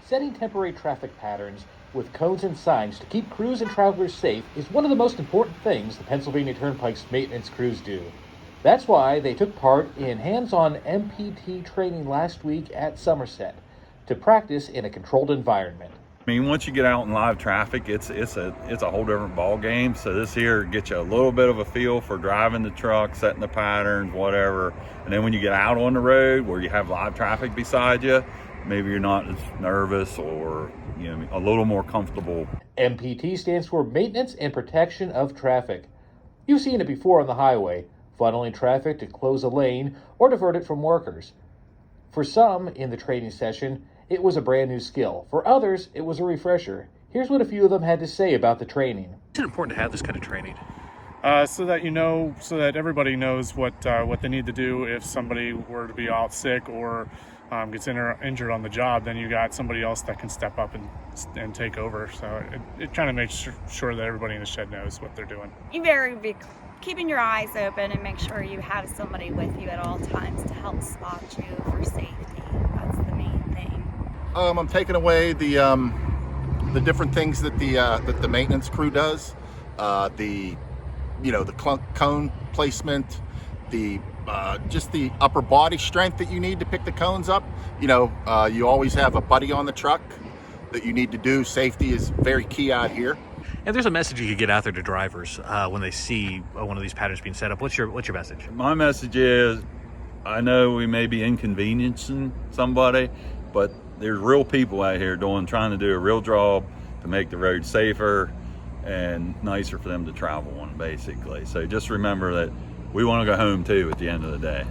Setting temporary traffic patterns with cones and signs to keep crews and travelers safe is one of the most important things the Pennsylvania Turnpike's maintenance crews do. That's why they took part in hands-on MPT training last week at Somerset to practice in a controlled environment. I mean, once you get out in live traffic, it's a whole different ball game. So this here gets you a little bit of a feel for driving the truck, setting the patterns, whatever. And then when you get out on the road where you have live traffic beside you, maybe you're not as nervous or a little more comfortable. MPT stands for Maintenance and Protection of Traffic. You've seen it before on the highway, funneling traffic to close a lane or divert it from workers. For some in the training session, it was a brand new skill. For others, it was a refresher. Here's what a few of them had to say about the training. It's important to have this kind of training. So that everybody knows what they need to do if somebody were to be out sick or gets injured on the job. Then you got somebody else that can step up and take over. So it kind of makes sure that everybody in the shed knows what they're doing. You better be keeping your eyes open and make sure you have somebody with you at all times to help spot you for safety. That's the main thing. I'm taking away the different things that the maintenance crew does. The cone placement, just the upper body strength that you need to pick the cones up. You always have a buddy on the truck that you need to do. Safety is very key out here. And there's a message you could get out there to drivers when they see one of these patterns being set up. What's your message? My message is, I know we may be inconveniencing somebody, but there's real people out here trying to do a real job to make the road safer and nicer for them to travel on, basically. So just remember that we want to go home too at the end of the day.